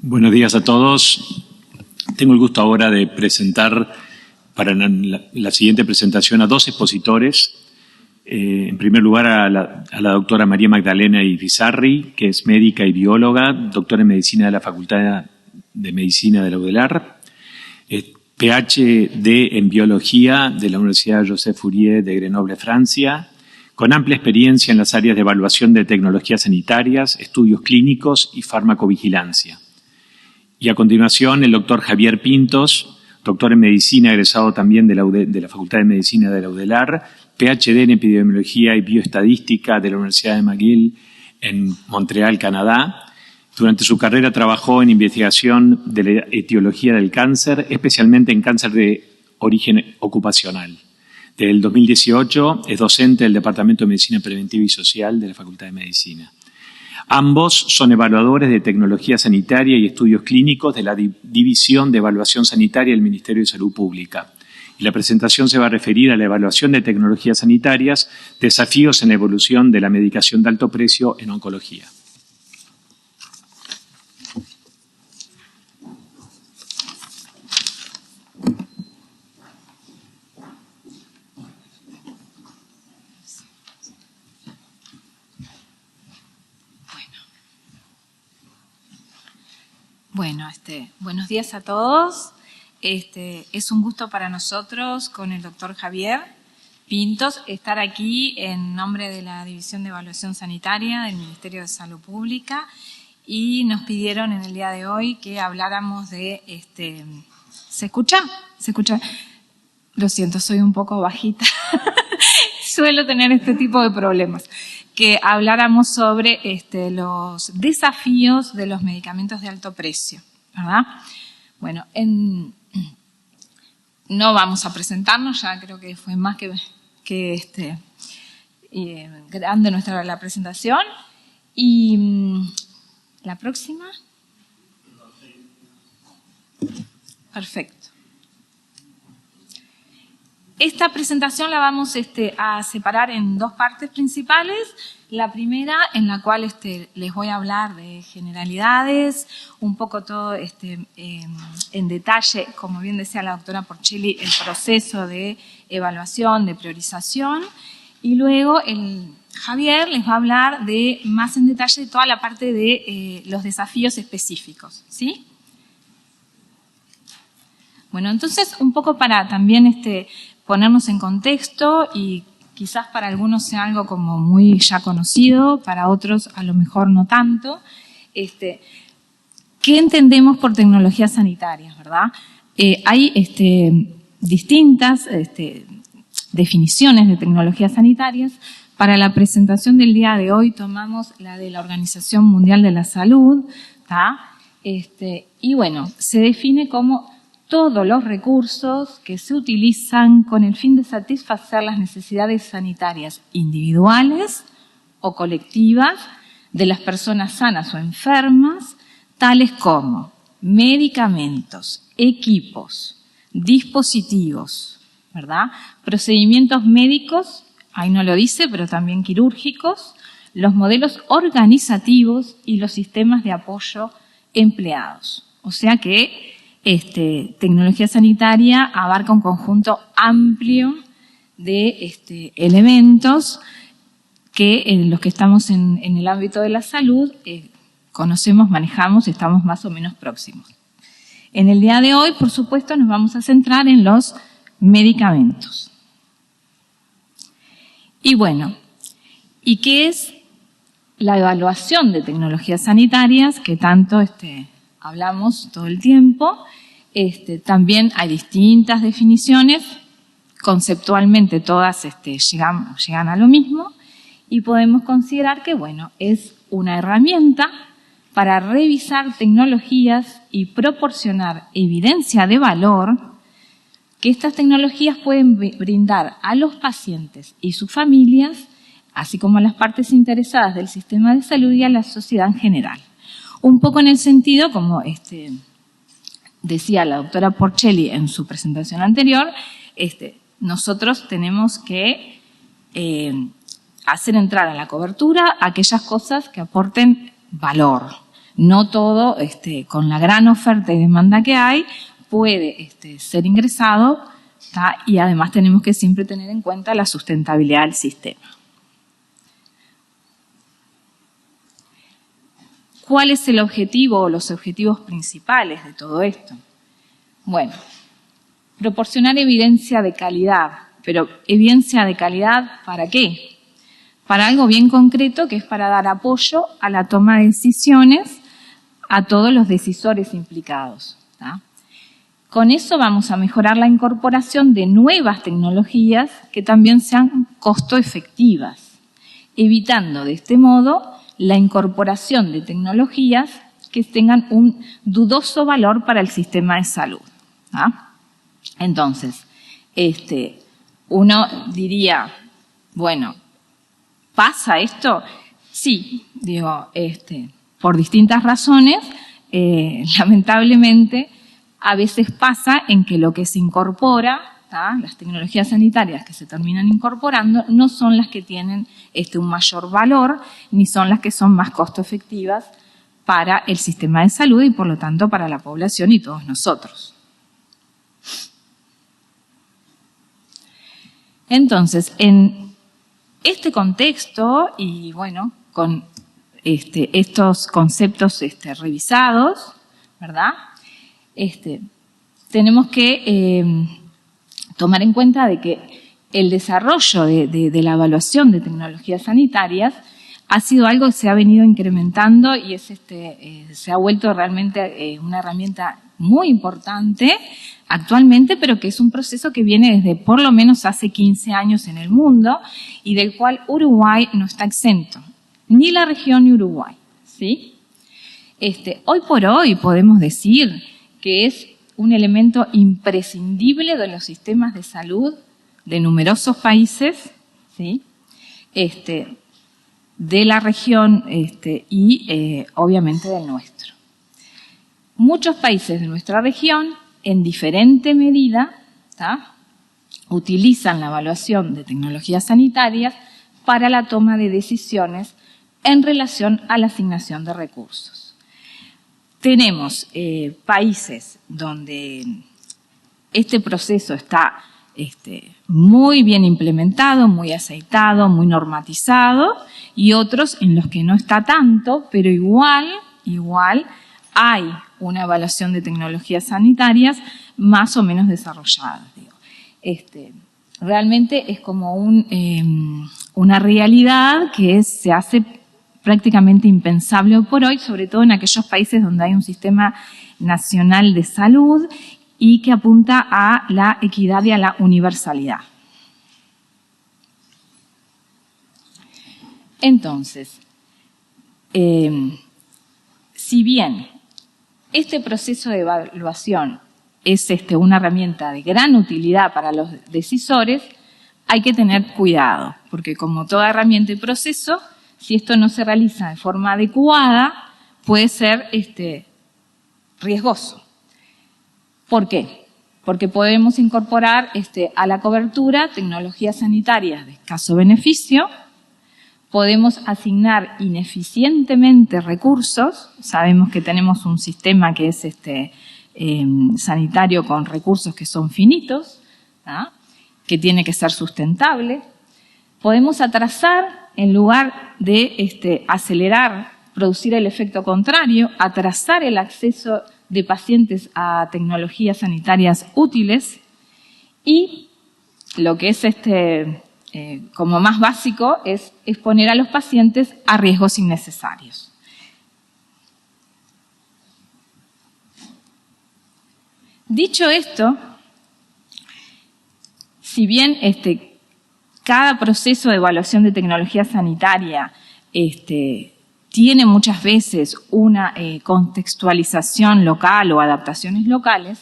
Buenos días a todos. Tengo el gusto ahora de presentar para la siguiente presentación a dos expositores. En primer lugar a la doctora María Magdalena Irizarry, que es médica y bióloga, doctora en medicina de la Facultad de Medicina de la UDELAR, PhD en biología de la Universidad Joseph Fourier de Grenoble, Francia, con amplia experiencia en las áreas de evaluación de tecnologías sanitarias, estudios clínicos y farmacovigilancia. Y a continuación, el doctor Javier Pintos, doctor en medicina, egresado también de la Facultad de Medicina de la UDELAR, PhD en epidemiología y bioestadística de la Universidad de McGill en Montreal, Canadá. Durante su carrera trabajó en investigación de la etiología del cáncer, especialmente en cáncer de origen ocupacional. Desde el 2018 es docente del Departamento de Medicina Preventiva y Social de la Facultad de Medicina. Ambos son evaluadores de tecnología sanitaria y estudios clínicos de la División de Evaluación Sanitaria del Ministerio de Salud Pública. Y la presentación se va a referir a la evaluación de tecnologías sanitarias, desafíos en la evolución de la medicación de alto precio en oncología. Bueno, buenos días a todos. Es un gusto para nosotros, con el doctor Javier Pintos, estar aquí en nombre de la División de Evaluación Sanitaria del Ministerio de Salud Pública, y nos pidieron en el día de hoy que habláramos de... ¿Se escucha? ¿Se escucha? Lo siento, soy un poco bajita. Suelo tener este tipo de problemas. Que habláramos sobre los desafíos de los medicamentos de alto precio, ¿verdad? Bueno, no vamos a presentarnos, ya creo que fue más que grande la presentación. Y la próxima. Perfecto. Esta presentación la vamos a separar en dos partes principales. La primera, en la cual les voy a hablar de generalidades, un poco todo en detalle, como bien decía la doctora Porcelli, el proceso de evaluación, de priorización. Y luego Javier les va a hablar más en detalle de toda la parte de los desafíos específicos, ¿sí? Bueno, entonces un poco para también ponernos en contexto, y quizás para algunos sea algo como muy ya conocido, para otros a lo mejor no tanto. ¿Qué entendemos por tecnologías sanitarias, verdad? Hay distintas definiciones de tecnologías sanitarias. Para la presentación del día de hoy tomamos la de la Organización Mundial de la Salud, ¿tá? Y bueno, se define como todos los recursos que se utilizan con el fin de satisfacer las necesidades sanitarias individuales o colectivas de las personas sanas o enfermas, tales como medicamentos, equipos, dispositivos, ¿verdad? Procedimientos médicos, ahí no lo dice, pero también quirúrgicos, los modelos organizativos y los sistemas de apoyo empleados. O sea que tecnología sanitaria abarca un conjunto amplio de elementos que los que estamos en el ámbito de la salud conocemos, manejamos, estamos más o menos próximos. En el día de hoy, por supuesto, nos vamos a centrar en los medicamentos. Y bueno, ¿y qué es la evaluación de tecnologías sanitarias que tanto hablamos todo el tiempo? También hay distintas definiciones, conceptualmente todas llegan a lo mismo, y podemos considerar que, bueno, es una herramienta para revisar tecnologías y proporcionar evidencia de valor que estas tecnologías pueden brindar a los pacientes y sus familias, así como a las partes interesadas del sistema de salud y a la sociedad en general. Un poco en el sentido, como decía la doctora Porcelli en su presentación anterior, nosotros tenemos que hacer entrar a la cobertura aquellas cosas que aporten valor, no todo, con la gran oferta y demanda que hay, puede ser ingresado, ¿tá? Y además tenemos que siempre tener en cuenta la sustentabilidad del sistema. ¿Cuál es el objetivo o los objetivos principales de todo esto? Bueno, proporcionar evidencia de calidad, pero ¿evidencia de calidad para qué? Para algo bien concreto, que es para dar apoyo a la toma de decisiones a todos los decisores implicados, ¿tá? Con eso vamos a mejorar la incorporación de nuevas tecnologías que también sean costo efectivas, evitando de este modo la incorporación de tecnologías que tengan un dudoso valor para el sistema de salud, ¿tá? Entonces, uno diría, bueno, ¿pasa esto? Sí, digo, por distintas razones, lamentablemente, a veces pasa en que lo que se incorpora, ¿tá? Las tecnologías sanitarias que se terminan incorporando, no son las que tienen un mayor valor, ni son las que son más costo efectivas para el sistema de salud y, por lo tanto, para la población y todos nosotros. Entonces, en este contexto y, bueno, con estos conceptos revisados, ¿verdad? Tenemos que tomar en cuenta de que el desarrollo de la evaluación de tecnologías sanitarias ha sido algo que se ha venido incrementando y se ha vuelto realmente una herramienta muy importante actualmente, pero que es un proceso que viene desde por lo menos hace 15 años en el mundo y del cual Uruguay no está exento, ni la región ni Uruguay, ¿sí? Hoy por hoy podemos decir que es un elemento imprescindible de los sistemas de salud de numerosos países, ¿sí? De la región y obviamente del nuestro. Muchos países de nuestra región, en diferente medida, ¿tá? Utilizan la evaluación de tecnologías sanitarias para la toma de decisiones en relación a la asignación de recursos. Tenemos países donde este proceso está muy bien implementado, muy aceitado, muy normatizado, y otros en los que no está tanto, pero igual hay una evaluación de tecnologías sanitarias más o menos desarrollada. Realmente es como una realidad que se hace prácticamente impensable hoy por hoy, sobre todo en aquellos países donde hay un sistema nacional de salud y que apunta a la equidad y a la universalidad. Entonces, si bien este proceso de evaluación es una herramienta de gran utilidad para los decisores, hay que tener cuidado, porque como toda herramienta y proceso, si esto no se realiza de forma adecuada, puede ser riesgoso. ¿Por qué? Porque podemos incorporar a la cobertura tecnologías sanitarias de escaso beneficio, podemos asignar ineficientemente recursos, sabemos que tenemos un sistema que es sanitario con recursos que son finitos, ¿tá? Que tiene que ser sustentable, podemos atrasar en lugar de acelerar, producir el efecto contrario, atrasar el acceso de pacientes a tecnologías sanitarias útiles y lo que es como más básico es exponer a los pacientes a riesgos innecesarios. Dicho esto, si bien cada proceso de evaluación de tecnología sanitaria tiene muchas veces una contextualización local o adaptaciones locales,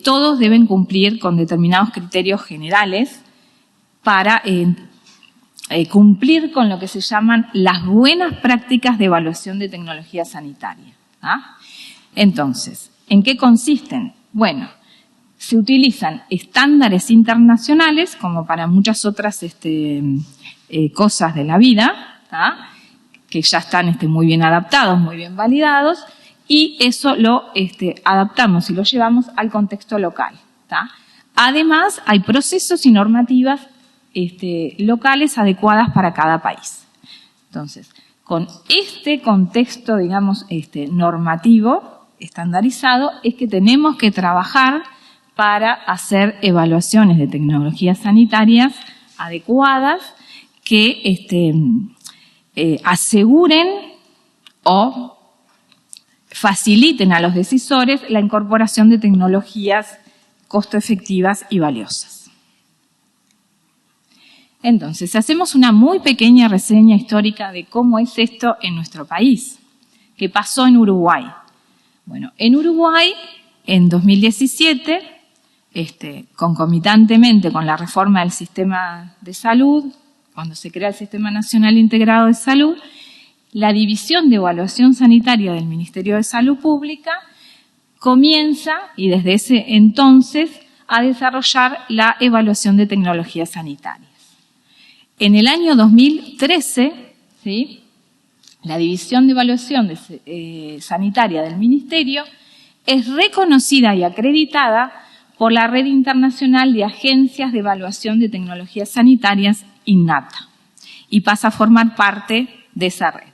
todos deben cumplir con determinados criterios generales para cumplir con lo que se llaman las buenas prácticas de evaluación de tecnología sanitaria, ¿ah? Entonces, ¿en qué consisten? Bueno, se utilizan estándares internacionales, como para muchas otras cosas de la vida, ¿tá? que ya están muy bien adaptados, muy bien validados, y eso lo adaptamos y lo llevamos al contexto local, ¿tá? Además, hay procesos y normativas locales adecuadas para cada país. Entonces, con este contexto, digamos, normativo, estandarizado, es que tenemos que trabajar para hacer evaluaciones de tecnologías sanitarias adecuadas que aseguren o faciliten a los decisores la incorporación de tecnologías costo efectivas y valiosas. Entonces, hacemos una muy pequeña reseña histórica de cómo es esto en nuestro país. ¿Qué pasó en Uruguay? Bueno, en Uruguay, en 2017, concomitantemente con la reforma del sistema de salud, cuando se crea el Sistema Nacional Integrado de Salud, la División de Evaluación Sanitaria del Ministerio de Salud Pública comienza, y desde ese entonces, a desarrollar la evaluación de tecnologías sanitarias. En el año 2013, ¿sí?, la División de Evaluación Sanitaria del Ministerio es reconocida y acreditada por la Red Internacional de Agencias de Evaluación de Tecnologías Sanitarias, INNATA, y pasa a formar parte de esa red.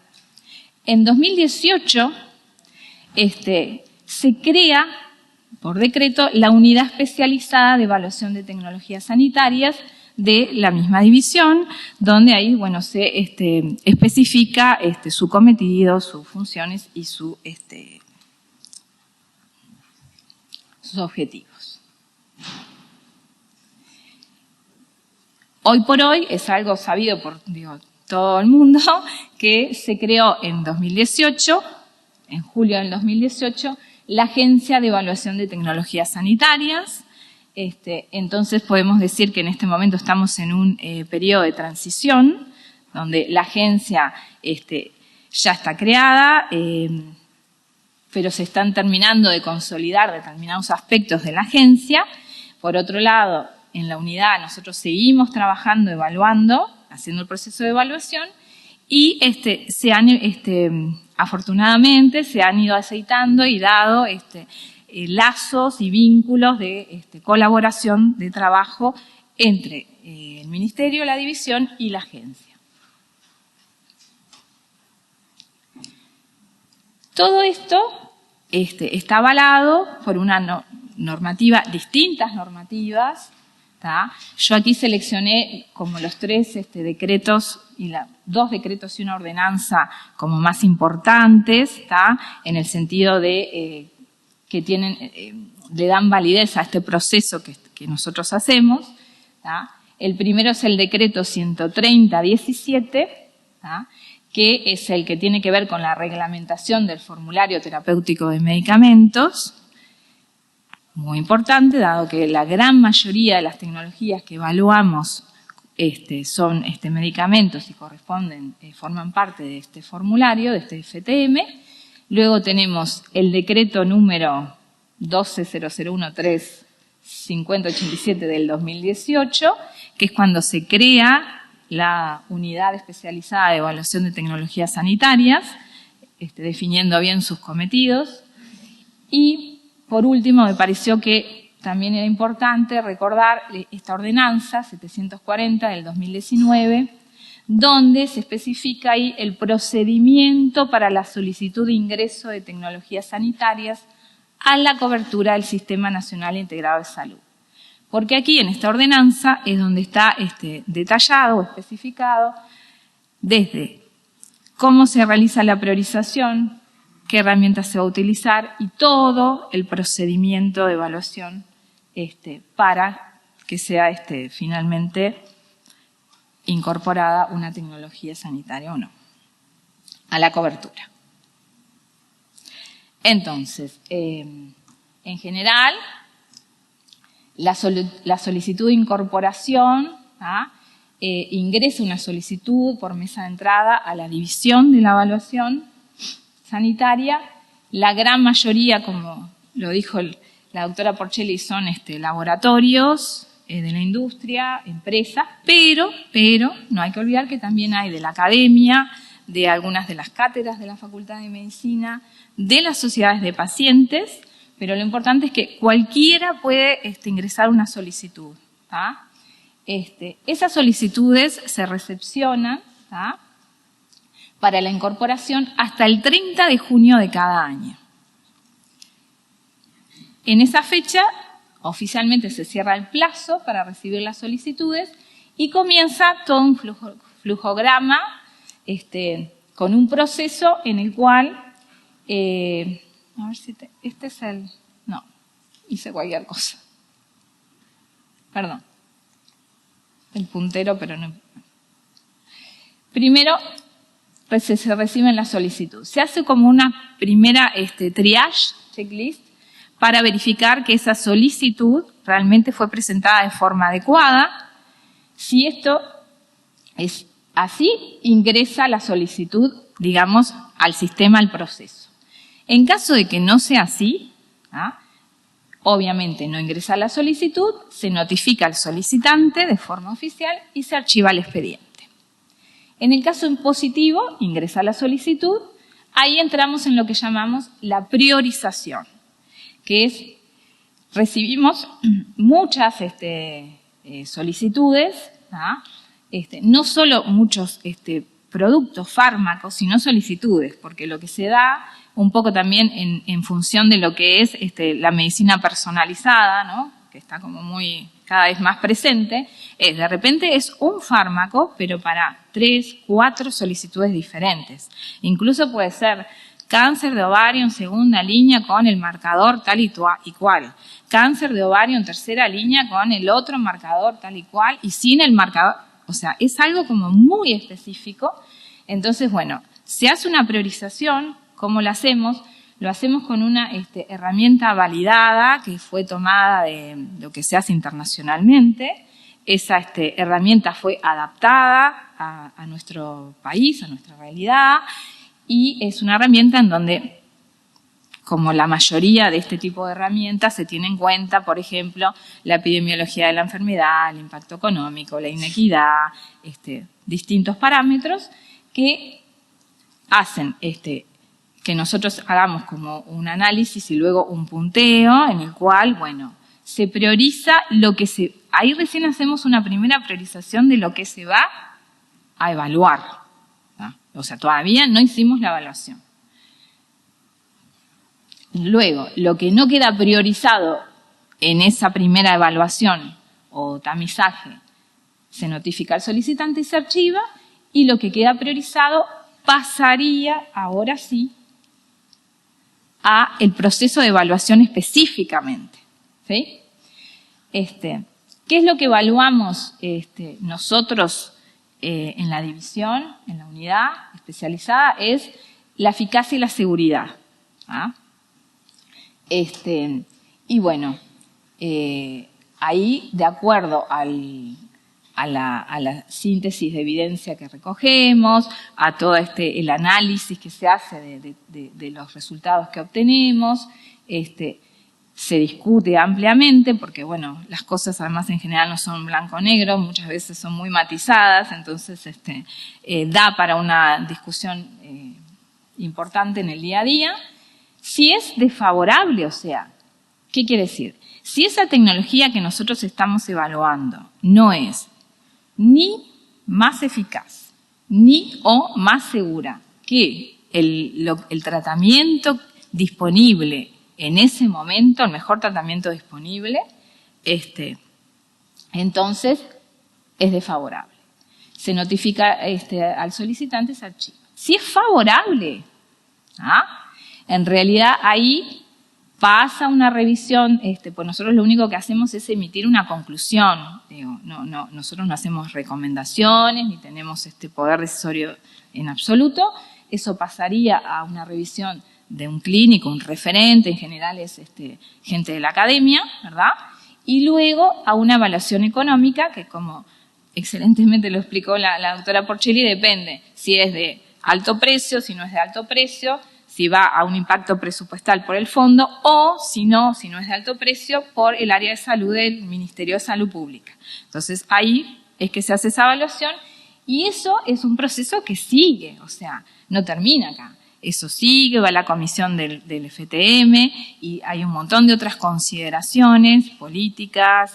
En 2018 se crea, por decreto, la Unidad Especializada de Evaluación de Tecnologías Sanitarias de la misma división, donde ahí, bueno, se especifica su cometido, sus funciones y sus objetivos. Hoy por hoy es algo sabido por todo el mundo que se creó en 2018, en julio del 2018, la Agencia de Evaluación de Tecnologías Sanitarias. Entonces podemos decir que en este momento estamos en un periodo de transición, donde la agencia ya está creada, pero se están terminando de consolidar determinados aspectos de la agencia. Por otro lado, en la unidad nosotros seguimos trabajando, evaluando, haciendo el proceso de evaluación, y afortunadamente se han ido aceitando y dado lazos y vínculos de colaboración de trabajo entre el Ministerio, la División y la agencia. Todo esto está avalado por una normativa, distintas normativas. ¿Tá? Yo aquí seleccioné como los 3 decretos, y 2 decretos y una ordenanza como más importantes, ¿tá? En el sentido de que le dan validez a este proceso que nosotros hacemos. ¿Tá? El primero es el decreto 130-17, ¿tá? Que es el que tiene que ver con la reglamentación del formulario terapéutico de medicamentos. Muy importante, dado que la gran mayoría de las tecnologías que evaluamos son medicamentos y forman parte de este formulario, de este FTM. Luego tenemos el decreto número 12.001.3.5087 del 2018, que es cuando se crea la Unidad Especializada de Evaluación de Tecnologías Sanitarias, definiendo bien sus cometidos. Y por último, me pareció que también era importante recordar esta ordenanza 740 del 2019, donde se especifica ahí el procedimiento para la solicitud de ingreso de tecnologías sanitarias a la cobertura del Sistema Nacional Integrado de Salud. Porque aquí en esta ordenanza es donde está detallado o especificado desde cómo se realiza la priorización, qué herramientas se va a utilizar y todo el procedimiento de evaluación para que sea finalmente incorporada una tecnología sanitaria o no a la cobertura. Entonces, en general, la solicitud de incorporación, ingresa una solicitud por mesa de entrada a la división de la evaluación sanitaria. La gran mayoría, como lo dijo la doctora Porcelli, son laboratorios de la industria, empresas, pero no hay que olvidar que también hay de la academia, de algunas de las cátedras de la Facultad de Medicina, de las sociedades de pacientes, pero lo importante es que cualquiera puede ingresar una solicitud. ¿Tá? Esas solicitudes se recepcionan, ¿tá?, para la incorporación hasta el 30 de junio de cada año. En esa fecha, oficialmente se cierra el plazo para recibir las solicitudes y comienza todo un flujograma con un proceso en el cual, a ver si este es el, no, hice cualquier cosa. Perdón, el puntero, pero no. Primero, se reciben las solicitudes. Se hace como una primera triage, checklist, para verificar que esa solicitud realmente fue presentada de forma adecuada. Si esto es así, ingresa la solicitud, digamos, al sistema, al proceso. En caso de que no sea así, ¿ah?, obviamente no ingresa la solicitud, se notifica al solicitante de forma oficial y se archiva el expediente. En el caso en positivo, ingresa la solicitud, ahí entramos en lo que llamamos la priorización, que es, recibimos muchas solicitudes, ¿ah?, no solo muchos productos, fármacos, sino solicitudes, porque lo que se da un poco también en función de lo que es la medicina personalizada, ¿no?, que está como muy cada vez más presente, es de repente es un fármaco, pero para 3, 4 solicitudes diferentes. Incluso puede ser cáncer de ovario en segunda línea con el marcador tal y cual, cáncer de ovario en tercera línea con el otro marcador tal y cual y sin el marcador. O sea, es algo como muy específico. Entonces, bueno, se hace una priorización. ¿Cómo la hacemos? Lo hacemos con una herramienta validada que fue tomada de lo que se hace internacionalmente. Esa herramienta fue adaptada a nuestro país, a nuestra realidad, y es una herramienta en donde, como la mayoría de este tipo de herramientas, se tiene en cuenta, por ejemplo, la epidemiología de la enfermedad, el impacto económico, la inequidad, distintos parámetros que hacen que nosotros hagamos como un análisis y luego un punteo en el cual, bueno, se prioriza lo que se... Ahí recién hacemos una primera priorización de lo que se va a evaluar, ¿no? O sea, todavía no hicimos la evaluación. Luego, lo que no queda priorizado en esa primera evaluación o tamizaje, se notifica al solicitante y se archiva, y lo que queda priorizado pasaría, ahora sí, a el proceso de evaluación específicamente, ¿sí? ¿Qué es lo que evaluamos nosotros en la división, en la unidad especializada? Es la eficacia y la seguridad, ¿ah? Y bueno, ahí, de acuerdo a la síntesis de evidencia que recogemos, a todo el análisis que se hace de los resultados que obtenemos, se discute ampliamente, porque bueno, las cosas además en general no son blanco-negro, muchas veces son muy matizadas, entonces da para una discusión importante en el día a día. Si es desfavorable, o sea, ¿qué quiere decir? Si esa tecnología que nosotros estamos evaluando no es ni más eficaz, ni o más segura que el tratamiento disponible en ese momento, el mejor tratamiento disponible, entonces es desfavorable. Se notifica al solicitante, se archiva. Si es favorable, en realidad ahí pasa una revisión, pues nosotros lo único que hacemos es emitir una conclusión. Digo, nosotros no hacemos recomendaciones ni tenemos poder decisorio en absoluto. Eso pasaría a una revisión de un clínico, un referente, en general es gente de la academia, ¿verdad? Y luego a una evaluación económica que, como excelentemente lo explicó la doctora Porcelli, depende si es de alto precio, si no es de alto precio, si va a un impacto presupuestal por el fondo o, si no es de alto precio, por el área de salud del Ministerio de Salud Pública. Entonces, ahí es que se hace esa evaluación Y eso es un proceso que sigue, o sea, no termina acá. Eso sigue, va a la comisión del FTM y hay un montón de otras consideraciones políticas,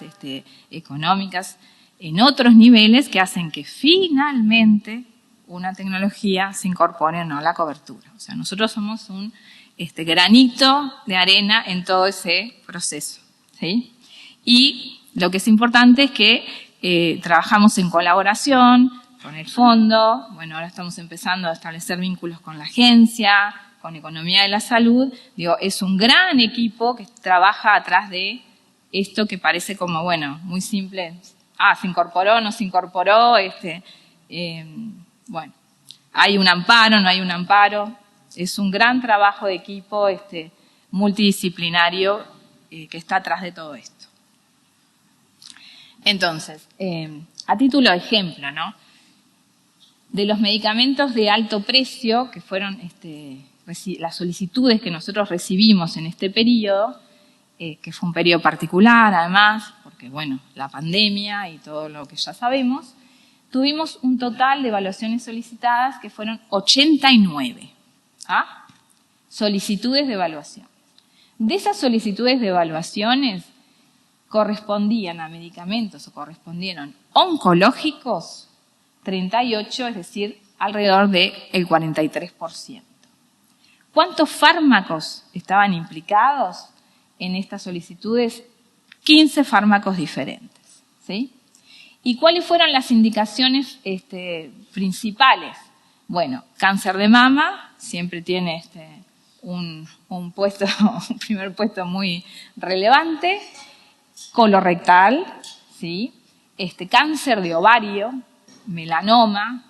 económicas, en otros niveles que hacen que finalmente una tecnología se incorpore o no a la cobertura. O sea, nosotros somos un granito de arena en todo ese proceso, ¿sí? Y lo que es importante es que trabajamos en colaboración con el fondo. Bueno, ahora estamos empezando a establecer vínculos con la agencia, con Economía de la Salud. Digo, es un gran equipo que trabaja atrás de esto que parece como, bueno, muy simple. ¿Se incorporó, no se incorporó? Bueno, ¿hay un amparo, no hay un amparo? Es un gran trabajo de equipo multidisciplinario que está atrás de todo esto. Entonces, a título de ejemplo, ¿no? De los medicamentos de alto precio, que fueron las solicitudes que nosotros recibimos en este periodo, que fue un periodo particular además, porque bueno, la pandemia y todo lo que ya sabemos, tuvimos un total de evaluaciones solicitadas que fueron 89 solicitudes de evaluación. De esas solicitudes de evaluaciones correspondían a medicamentos o correspondieron oncológicos 38, es decir, alrededor del 43%. ¿Cuántos fármacos estaban implicados en estas solicitudes? 15 fármacos diferentes, ¿sí? ¿Y cuáles fueron las indicaciones principales? Bueno, cáncer de mama siempre tiene un primer puesto muy relevante, colorectal, ¿sí? Cáncer de ovario, melanoma,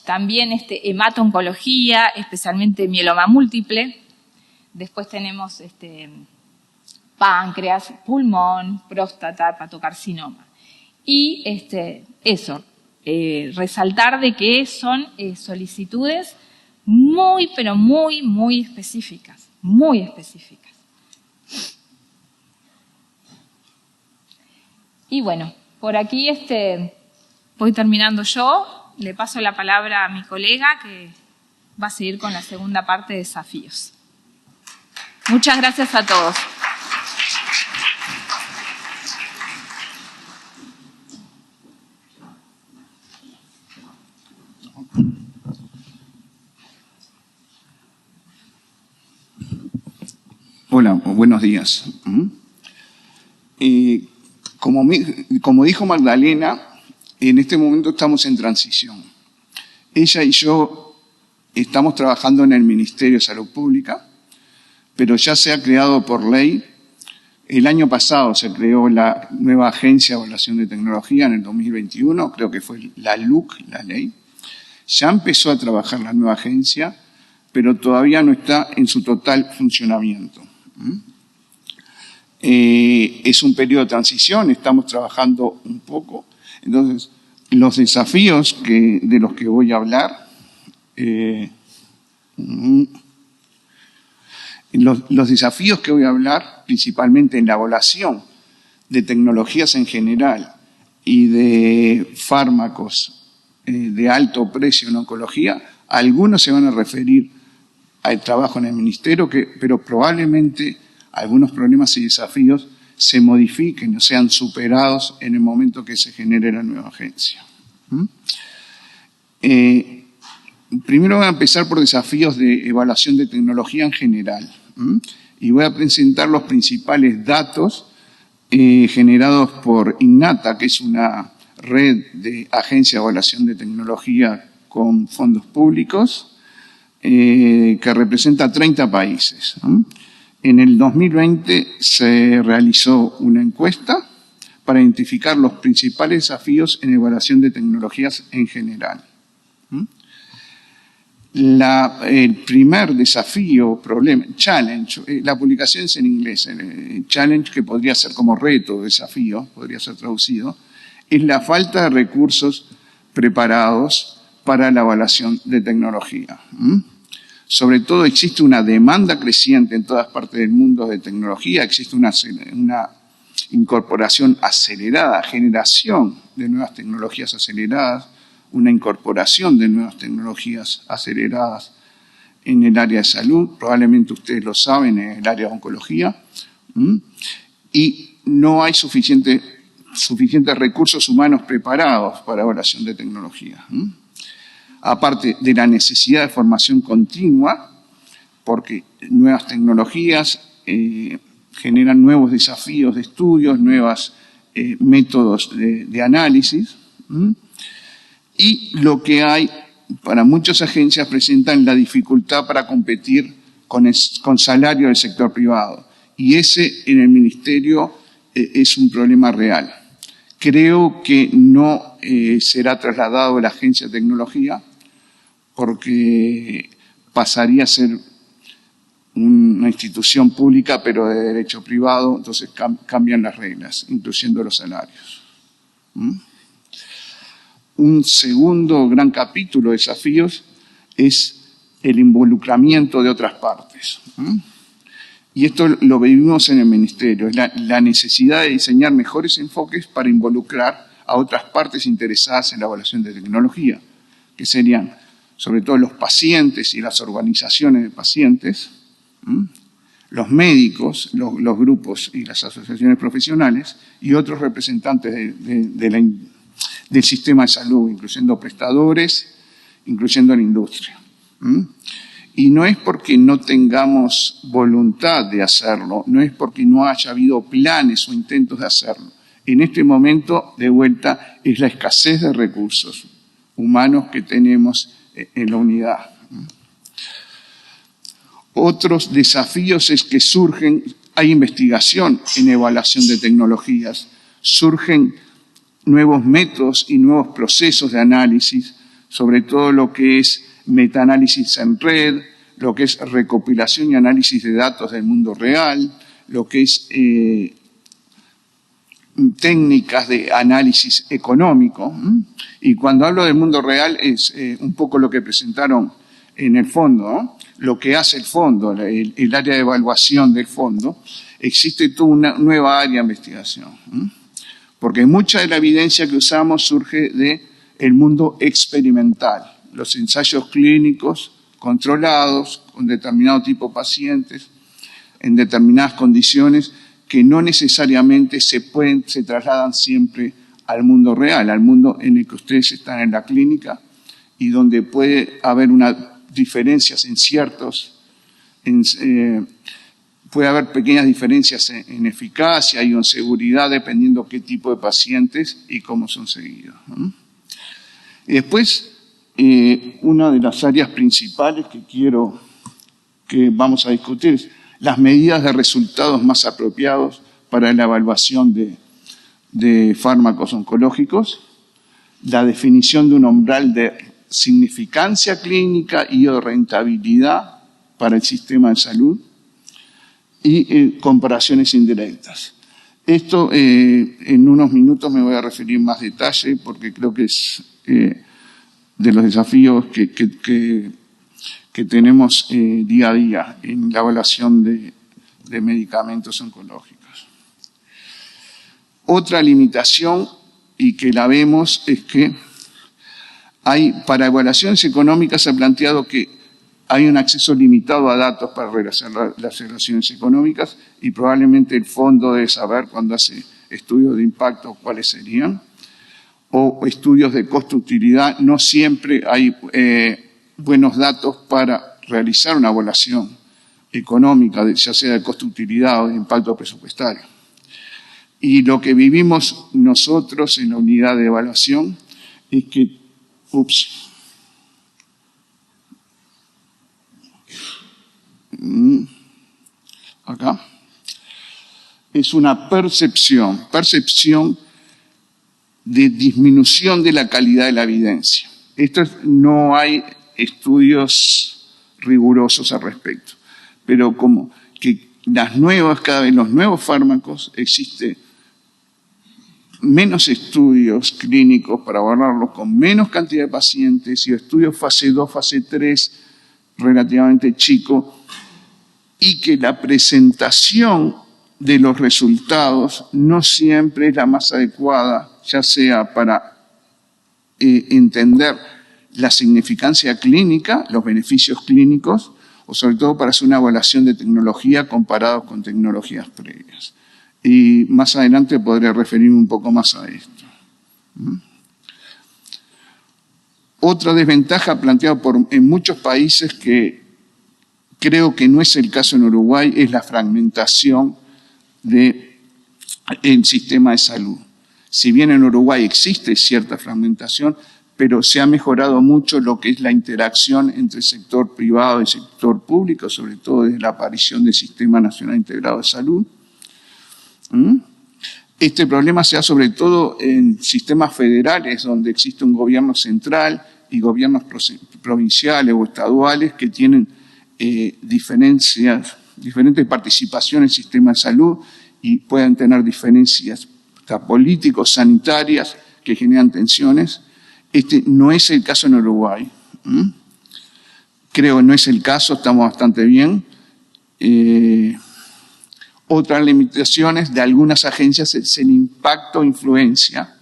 también hemato-oncología, especialmente mieloma múltiple. Después tenemos páncreas, pulmón, próstata, hepatocarcinoma. Y resaltar de que son solicitudes muy, pero muy, muy específicas, muy específicas. Y bueno, por aquí voy terminando yo, le paso la palabra a mi colega que va a seguir con la segunda parte de desafíos. Muchas gracias a todos. Hola, buenos días. Como dijo Magdalena, en este momento estamos en transición. Ella y yo estamos trabajando en el Ministerio de Salud Pública, pero ya se ha creado por ley. El año pasado se creó la nueva Agencia de Evaluación de Tecnología en el 2021, creo que fue la LUC, la ley. Ya empezó a trabajar la nueva agencia, pero todavía no está en su total funcionamiento. Es un periodo de transición, estamos trabajando un poco. Entonces, los desafíos de los que voy a hablar, los desafíos que voy a hablar, principalmente en la evaluación de tecnologías en general y de fármacos de alto precio en oncología, algunos se van a referir al trabajo en el ministerio, pero probablemente algunos problemas y desafíos se modifiquen o sean superados en el momento que se genere la nueva agencia. Primero voy a empezar por desafíos de evaluación de tecnología en general. Y voy a presentar los principales datos generados por INNATA, que es una red de agencias de evaluación de tecnología con fondos públicos, que representa 30 países. En el 2020 se realizó una encuesta para identificar los principales desafíos en evaluación de tecnologías en general. El primer desafío, problema, challenge, la publicación es en inglés, challenge, que podría ser como reto, desafío, podría ser traducido, es la falta de recursos preparados para la evaluación de tecnología. Sobre todo existe una demanda creciente en todas partes del mundo de tecnología, existe una incorporación acelerada, generación de nuevas tecnologías aceleradas, una incorporación de nuevas tecnologías aceleradas en el área de salud, probablemente ustedes lo saben, en el área de oncología, y no hay suficientes recursos humanos preparados para evaluación de tecnología. Aparte de la necesidad de formación continua, porque nuevas tecnologías generan nuevos desafíos de estudios, nuevos métodos de análisis, y lo que hay para muchas agencias presentan la dificultad para competir con salario del sector privado. Y ese en el ministerio es un problema real. Creo que no será trasladado a la agencia de tecnología porque pasaría a ser una institución pública pero de derecho privado, entonces cambian las reglas, incluyendo los salarios. Un segundo gran capítulo de desafíos es el involucramiento de otras partes. Y esto lo vivimos en el ministerio, es la necesidad de diseñar mejores enfoques para involucrar a otras partes interesadas en la evaluación de tecnología, que serían sobre todo los pacientes y las organizaciones de pacientes, los médicos, los grupos y las asociaciones profesionales y otros representantes del sistema de salud, incluyendo prestadores, incluyendo la industria. Y no es porque no tengamos voluntad de hacerlo, no es porque no haya habido planes o intentos de hacerlo. En este momento, de vuelta, es la escasez de recursos humanos que tenemos en la unidad. Otros desafíos es que hay investigación en evaluación de tecnologías, surgen nuevos métodos y nuevos procesos de análisis, sobre todo lo que es metaanálisis en red, lo que es recopilación y análisis de datos del mundo real, lo que es técnicas de análisis económico. Y cuando hablo del mundo real es un poco lo que presentaron en el fondo, ¿no? Lo que hace el fondo, el área de evaluación del fondo, existe toda una nueva área de investigación. Porque mucha de la evidencia que usamos surge del mundo experimental, los ensayos clínicos controlados con determinado tipo de pacientes, en determinadas condiciones que no necesariamente se trasladan siempre al mundo real, al mundo en el que ustedes están en la clínica y donde puede haber diferencias puede haber pequeñas diferencias en eficacia y en seguridad dependiendo qué tipo de pacientes y cómo son seguidos. Y después, una de las áreas principales que vamos a discutir es las medidas de resultados más apropiados para la evaluación de fármacos oncológicos, la definición de un umbral de significancia clínica y o rentabilidad para el sistema de salud y comparaciones indirectas. Esto en unos minutos me voy a referir en más detalle porque creo que es de los desafíos que tenemos día a día en la evaluación de medicamentos oncológicos. Otra limitación, y que la vemos, es que para evaluaciones económicas se ha planteado que hay un acceso limitado a datos para realizar las evaluaciones económicas y probablemente el fondo debe saber cuando hace estudios de impacto cuáles serían, o estudios de costo-utilidad. No siempre hay buenos datos para realizar una evaluación económica, ya sea de costo-utilidad o de impacto presupuestario. Y lo que vivimos nosotros en la unidad de evaluación es que acá, es una percepción de disminución de la calidad de la evidencia. No hay estudios rigurosos al respecto, pero como que cada vez los nuevos fármacos existe menos estudios clínicos para evaluarlos con menos cantidad de pacientes y estudios fase 2, fase 3 relativamente chicos, y que la presentación de los resultados no siempre es la más adecuada, ya sea para entender la significancia clínica, los beneficios clínicos, o sobre todo para hacer una evaluación de tecnología comparados con tecnologías previas. Y más adelante podré referirme un poco más a esto. Otra desventaja planteada en muchos países, que creo que no es el caso en Uruguay, es la fragmentación del sistema de salud. Si bien en Uruguay existe cierta fragmentación, pero se ha mejorado mucho lo que es la interacción entre el sector privado y el sector público, sobre todo desde la aparición del Sistema Nacional Integrado de Salud. Este problema se da sobre todo en sistemas federales, donde existe un gobierno central y gobiernos provinciales o estaduales que tienen diferentes participaciones en el sistema de salud y pueden tener diferencias políticos, sanitarias, que generan tensiones. Este no es el caso en Uruguay. Creo que no es el caso, estamos bastante bien. Otras limitaciones de algunas agencias es el impacto o influencia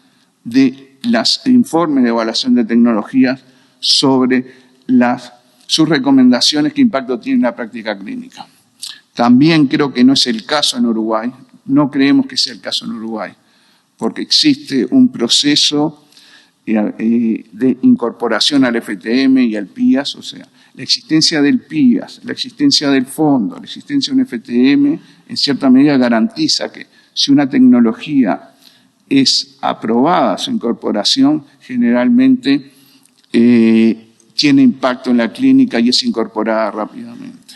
de los informes de evaluación de tecnologías sobre sus recomendaciones, qué impacto tiene en la práctica clínica. También creo que no es el caso en Uruguay, no creemos que sea el caso en Uruguay, porque existe un proceso de incorporación al FTM y al PIAS, o sea, la existencia del PIAS, la existencia del fondo, la existencia de un FTM, en cierta medida garantiza que si una tecnología es aprobada, su incorporación generalmente tiene impacto en la clínica y es incorporada rápidamente.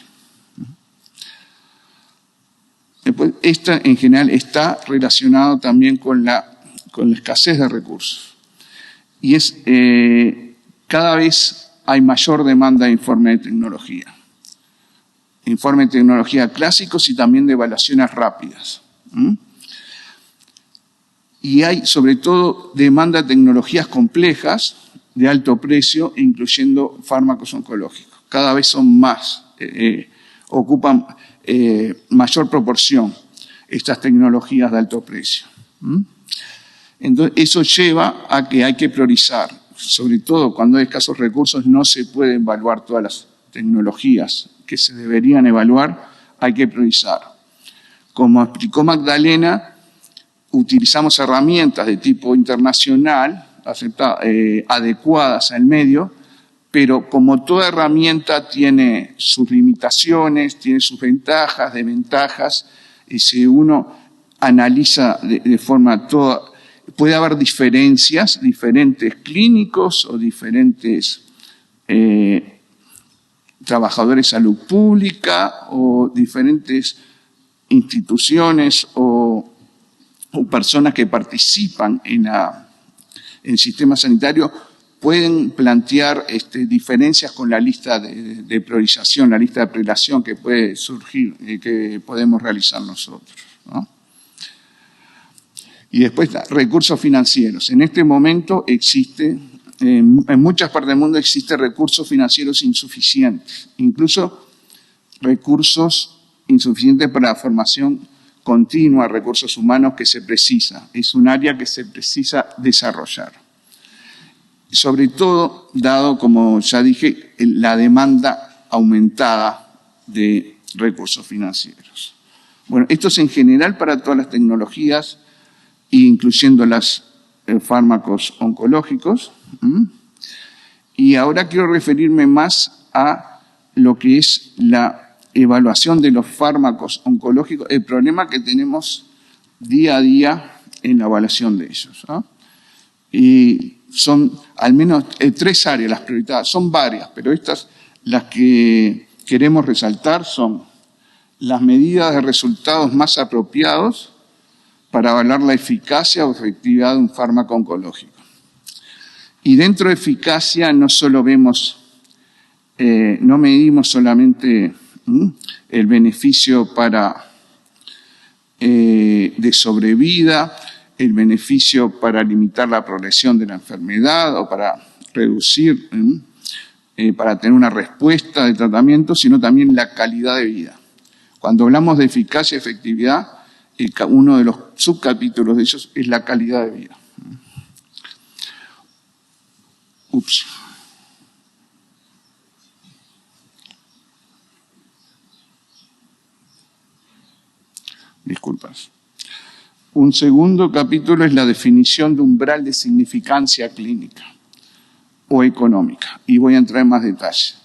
Después, esta en general está relacionado también con la escasez de recursos. Y es cada vez hay mayor demanda de informes de tecnología. Informes de tecnología clásicos y también de evaluaciones rápidas. Y hay sobre todo demanda de tecnologías complejas de alto precio, incluyendo fármacos oncológicos. Cada vez son más, ocupan mayor proporción estas tecnologías de alto precio. Entonces, eso lleva a que hay que priorizar. Sobre todo cuando hay escasos recursos, no se pueden evaluar todas las tecnologías que se deberían evaluar, hay que priorizar. Como explicó Magdalena, utilizamos herramientas de tipo internacional, adecuadas al medio, pero como toda herramienta tiene sus limitaciones, tiene sus ventajas, desventajas, y si uno analiza de forma toda, puede haber diferencias, diferentes clínicos o diferentes trabajadores de salud pública o diferentes instituciones o personas que participan en el sistema sanitario pueden plantear diferencias con la lista de priorización, la lista de prelación que puede surgir y que podemos realizar nosotros, ¿no? Y después, recursos financieros. En este momento existe, en muchas partes del mundo existen recursos financieros insuficientes, incluso recursos insuficientes para la formación continua, recursos humanos que se precisa. Es un área que se precisa desarrollar. Sobre todo, dado, como ya dije, la demanda aumentada de recursos financieros. Bueno, esto es en general para todas las tecnologías, incluyendo los fármacos oncológicos. Y ahora quiero referirme más a lo que es la evaluación de los fármacos oncológicos, el problema que tenemos día a día en la evaluación de ellos, ¿no? Y son al menos 3 áreas las prioritarias, son varias, pero estas las que queremos resaltar son las medidas de resultados más apropiados para evaluar la eficacia o efectividad de un fármaco oncológico. Y dentro de eficacia no solo vemos, no medimos solamente el beneficio de sobrevida, el beneficio para limitar la progresión de la enfermedad o para reducir, para tener una respuesta de tratamiento, sino también la calidad de vida. Cuando hablamos de eficacia y efectividad, uno de los subcapítulos de ellos es la calidad de vida. Ups. Disculpas. Un segundo capítulo es la definición de umbral de significancia clínica o económica. Y voy a entrar en más detalle.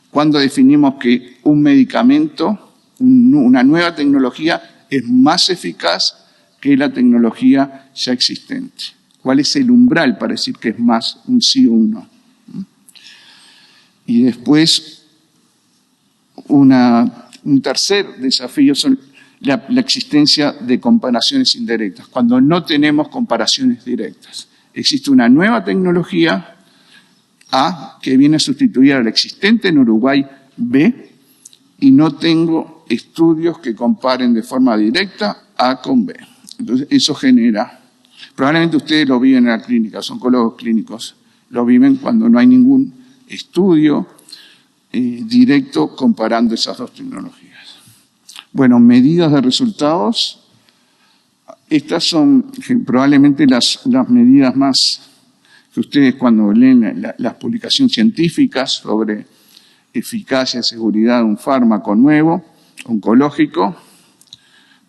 ¿Cuándo definimos que un medicamento, una nueva tecnología, es más eficaz que la tecnología ya existente? ¿Cuál es el umbral para decir que es más un sí o un no? Y después, un tercer desafío son la existencia de comparaciones indirectas. Cuando no tenemos comparaciones directas, existe una nueva tecnología A que viene a sustituir a la existente en Uruguay B y no tengo estudios que comparen de forma directa A con B. Entonces eso genera, probablemente ustedes lo viven en la clínica, los oncólogos clínicos lo viven cuando no hay ningún estudio directo comparando esas dos tecnologías. Bueno, medidas de resultados. Estas son probablemente las medidas más que ustedes cuando leen las publicaciones científicas sobre eficacia y seguridad de un fármaco nuevo, oncológico.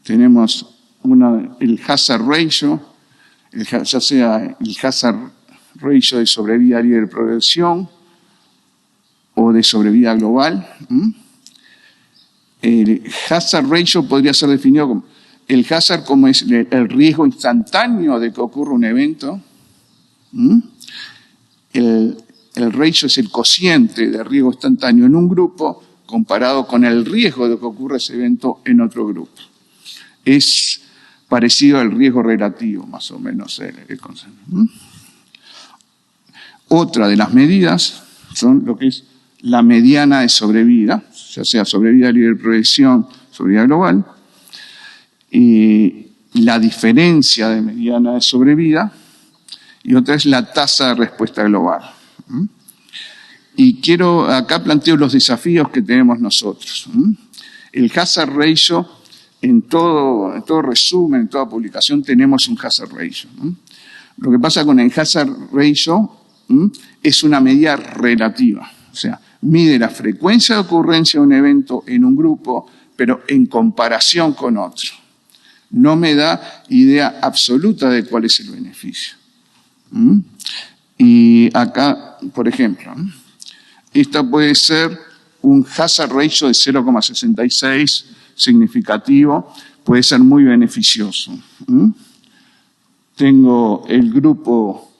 Tenemos el hazard ratio, ya sea el hazard ratio de sobrevida libre de progresión o de sobrevida global. El hazard ratio podría ser definido como el hazard como es el riesgo instantáneo de que ocurra un evento. El ratio es el cociente de riesgo instantáneo en un grupo comparado con el riesgo de que ocurra ese evento en otro grupo. Es parecido al riesgo relativo, más o menos, el concepto. Otra de las medidas son lo que es la mediana de sobrevida, ya sea sobrevida libre de progresión, sobrevida global, y la diferencia de mediana de sobrevida, y otra es la tasa de respuesta global. Y acá planteo los desafíos que tenemos nosotros. El hazard ratio, en todo resumen, en toda publicación, tenemos un hazard ratio. Lo que pasa con el hazard ratio es una medida relativa, o sea, mide la frecuencia de ocurrencia de un evento en un grupo, pero en comparación con otro. No me da idea absoluta de cuál es el beneficio. Y acá, por ejemplo, esta puede ser un hazard ratio de 0,66 significativo, puede ser muy beneficioso. Tengo el grupo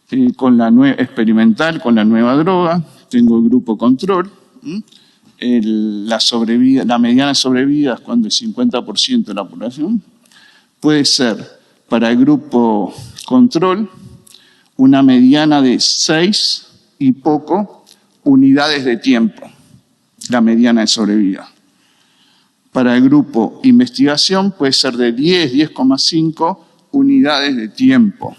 experimental con la nueva droga, tengo el grupo control, la mediana sobrevida es cuando el 50% de la población. Puede ser para el grupo control una mediana de 6 y poco unidades de tiempo, la mediana de sobrevida. Para el grupo investigación puede ser de 10,5 unidades de tiempo.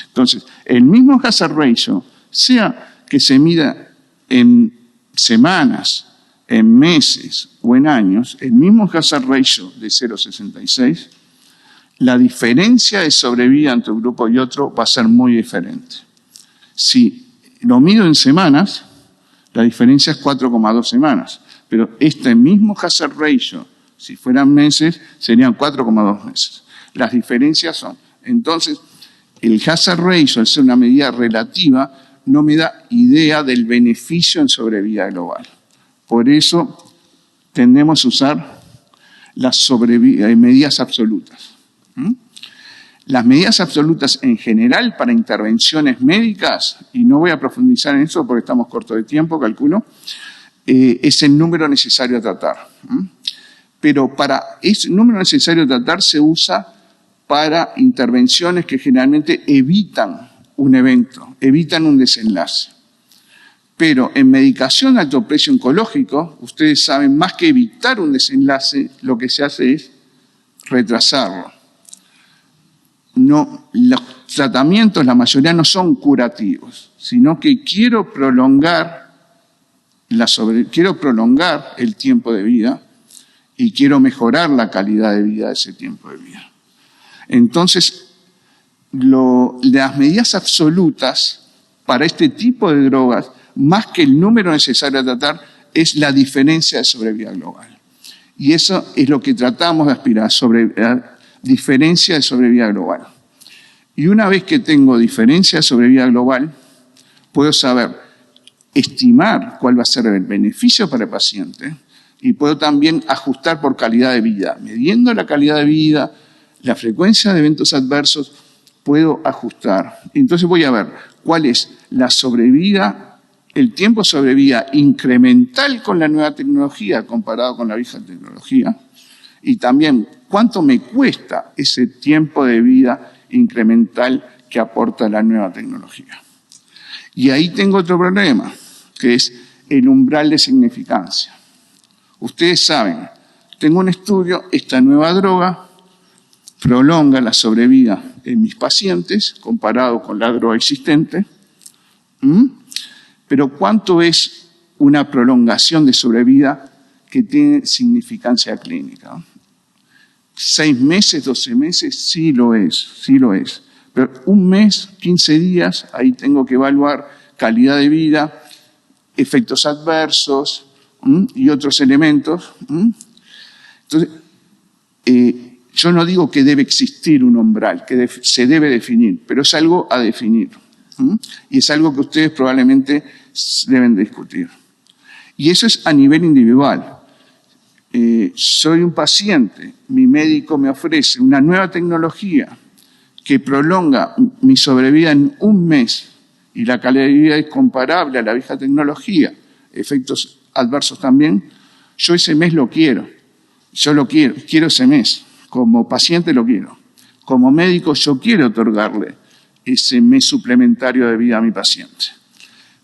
Entonces, el mismo hazard ratio, sea que se mida en semanas, en meses o en años, el mismo hazard ratio de 0,66, la diferencia de sobrevida entre un grupo y otro va a ser muy diferente. Si lo mido en semanas, la diferencia es 4,2 semanas, pero este mismo hazard ratio, si fueran meses, serían 4,2 meses. Las diferencias son, entonces, el hazard ratio, al ser una medida relativa, no me da idea del beneficio en sobrevida global. Por eso tendemos a usar las medidas absolutas. Las medidas absolutas en general para intervenciones médicas, y no voy a profundizar en eso porque estamos cortos de tiempo, calculo, es el número necesario a tratar. Pero para ese número necesario a tratar se usa para intervenciones que generalmente evitan un evento, evitan un desenlace. Pero en medicación de alto precio oncológico, ustedes saben, más que evitar un desenlace, lo que se hace es retrasarlo. No, los tratamientos, la mayoría no son curativos, sino que quiero prolongar el tiempo de vida y quiero mejorar la calidad de vida de ese tiempo de vida. Entonces, las medidas absolutas para este tipo de drogas, más que el número necesario a tratar, es la diferencia de sobrevida global. Y eso es lo que tratamos de aspirar, diferencia de sobrevida global. Y una vez que tengo diferencia de sobrevida global, puedo estimar cuál va a ser el beneficio para el paciente y puedo también ajustar por calidad de vida. Midiendo la calidad de vida, la frecuencia de eventos adversos, puedo ajustar. Entonces voy a ver cuál es la sobrevida, el tiempo de sobrevida incremental con la nueva tecnología comparado con la vieja tecnología y también cuánto me cuesta ese tiempo de vida incremental que aporta la nueva tecnología. Y ahí tengo otro problema, que es el umbral de significancia. Ustedes saben, tengo un estudio, esta nueva droga prolonga la sobrevida en mis pacientes comparado con la droga existente, pero ¿cuánto es una prolongación de sobrevida que tiene significancia clínica? 6 meses, 12 meses, sí lo es. Pero 1 mes, 15 días, ahí tengo que evaluar calidad de vida, efectos adversos y otros elementos. Entonces, yo no digo que debe existir un umbral, que se debe definir, pero es algo a definir. Y es algo que ustedes probablemente deben discutir. Y eso es a nivel individual. Soy un paciente, mi médico me ofrece una nueva tecnología que prolonga mi sobrevida en 1 mes y la calidad de vida es comparable a la vieja tecnología, efectos adversos también, yo ese mes lo quiero. Yo lo quiero ese mes. Como paciente lo quiero. Como médico yo quiero otorgarle ese mes suplementario de vida a mi paciente.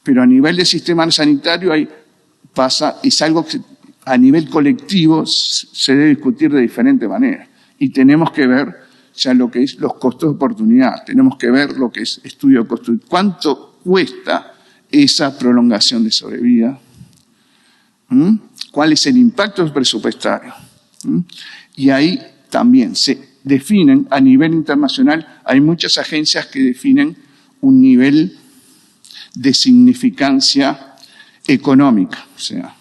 Pero a nivel del sistema sanitario es algo que a nivel colectivo se debe discutir de diferente manera. Y tenemos que ver ya lo que es los costos de oportunidad. Tenemos que ver lo que es estudio de costo. ¿Cuánto cuesta esa prolongación de sobrevida? ¿Cuál es el impacto presupuestario? Y ahí también se definen a nivel internacional, hay muchas agencias que definen un nivel de significancia económica. O sea,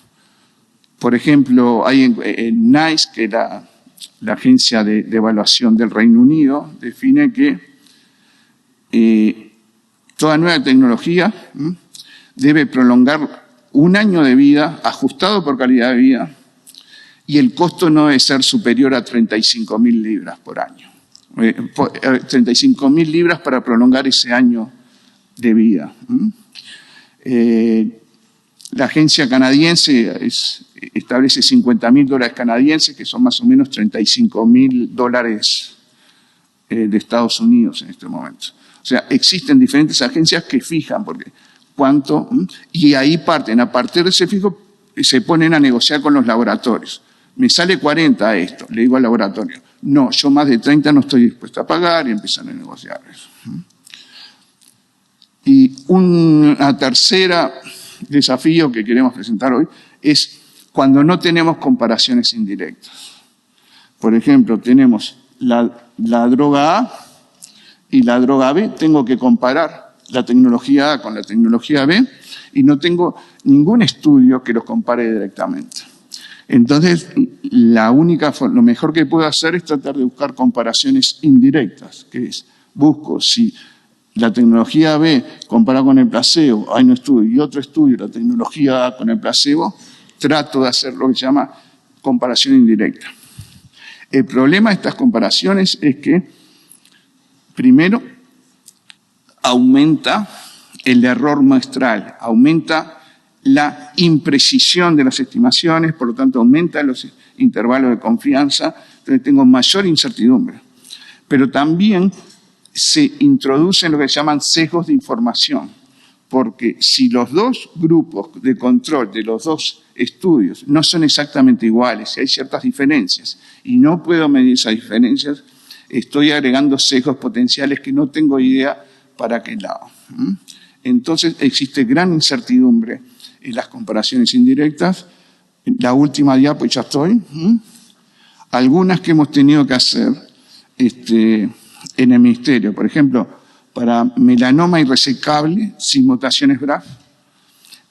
por ejemplo, hay en NICE, que es la agencia de evaluación del Reino Unido, define que toda nueva tecnología debe prolongar 1 año de vida ajustado por calidad de vida y el costo no debe ser superior a 35.000 libras por año. 35.000 libras para prolongar ese año de vida. La agencia canadiense establece $50.000 canadienses, que son más o menos $35.000 de Estados Unidos en este momento. O sea, existen diferentes agencias que fijan cuánto, y ahí parten. A partir de ese fijo se ponen a negociar con los laboratorios. Me sale 40 esto, le digo al laboratorio. No, yo más de 30 no estoy dispuesto a pagar y empiezan a negociar eso. Y una tercera desafío que queremos presentar hoy es cuando no tenemos comparaciones indirectas. Por ejemplo, tenemos la droga A y la droga B, tengo que comparar la tecnología A con la tecnología B y no tengo ningún estudio que los compare directamente. Entonces, lo mejor que puedo hacer es tratar de buscar comparaciones indirectas, que es, busco si la tecnología B comparada con el placebo, hay un estudio y otro estudio, la tecnología A con el placebo, trato de hacer lo que se llama comparación indirecta. El problema de estas comparaciones es que, primero, aumenta el error muestral, aumenta la imprecisión de las estimaciones, por lo tanto aumenta los intervalos de confianza, entonces tengo mayor incertidumbre. Pero también se introducen lo que se llaman sesgos de información, porque si los dos grupos de control de los dos estudios no son exactamente iguales, si hay ciertas diferencias y no puedo medir esas diferencias, estoy agregando sesgos potenciales que no tengo idea para qué lado. Entonces existe gran incertidumbre en las comparaciones indirectas. La última diapo, ya estoy. Algunas que hemos tenido que hacer en el ministerio. Por ejemplo, para melanoma irresecable sin mutaciones BRAF,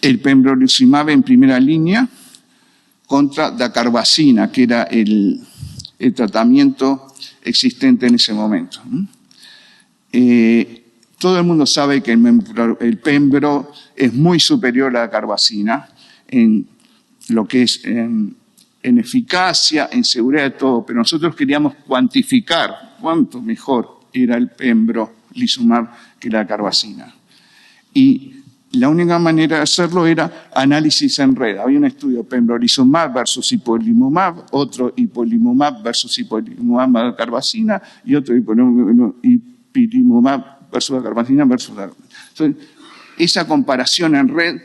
el pembrolizumab en primera línea contra dacarbazina, que era el tratamiento existente en ese momento. Todo el mundo sabe que el pembro es muy superior a la dacarbazina en lo que es en eficacia, en seguridad de todo, pero nosotros queríamos cuantificar cuánto mejor era el pembrolizumab que la dacarbazina. Y la única manera de hacerlo era análisis en red. Había un estudio pembrolizumab versus ipilimumab, otro ipilimumab versus ipilimumab dacarbazina y otro ipilimumab versus dacarbazina versus dacarbazina. Entonces, esa comparación en red,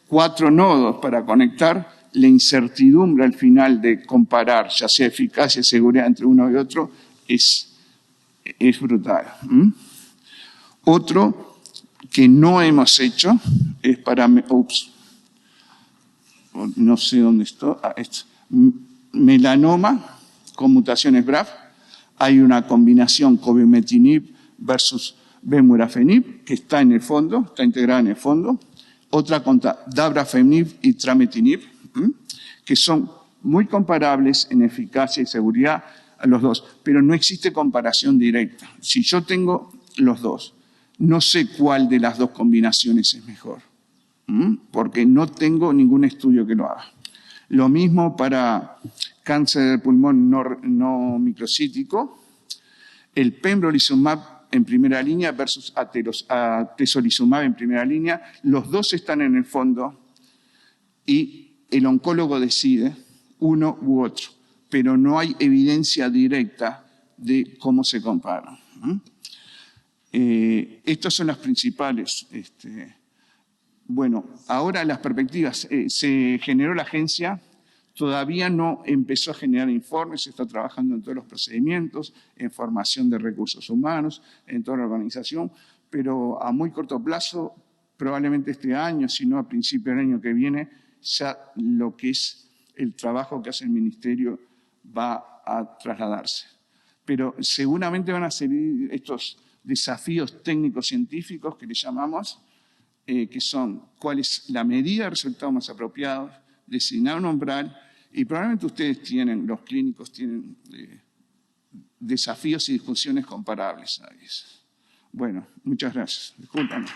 4 nodos para conectar, la incertidumbre al final de comparar, ya sea eficacia y seguridad entre uno y otro, es brutal. Otro que no hemos hecho es para... no sé dónde está. Melanoma con mutaciones BRAF. Hay una combinación cobimetinib versus bemurafenib que está en el fondo, está integrada en el fondo. Otra contra dabrafenib y trametinib, que son muy comparables en eficacia y seguridad a los dos, pero no existe comparación directa. Si yo tengo los dos, no sé cuál de las dos combinaciones es mejor, porque no tengo ningún estudio que lo haga. Lo mismo para cáncer del pulmón no microcítico, el pembrolizumab en primera línea versus atezolizumab en primera línea, los dos están en el fondo y el oncólogo decide uno u otro, pero no hay evidencia directa de cómo se comparan. Estas son las principales. Bueno, ahora las perspectivas. Se generó la agencia, todavía no empezó a generar informes, se está trabajando en todos los procedimientos, en formación de recursos humanos, en toda la organización, pero a muy corto plazo, probablemente este año, si no a principios del año que viene, ya lo que es el trabajo que hace el Ministerio va a trasladarse. Pero seguramente van a seguir estos desafíos técnicos científicos que le llamamos, que son cuál es la medida de resultados más apropiados, designar un umbral, y probablemente ustedes tienen, los clínicos tienen desafíos y discusiones comparables a eso. Bueno, muchas gracias. Discúlpame.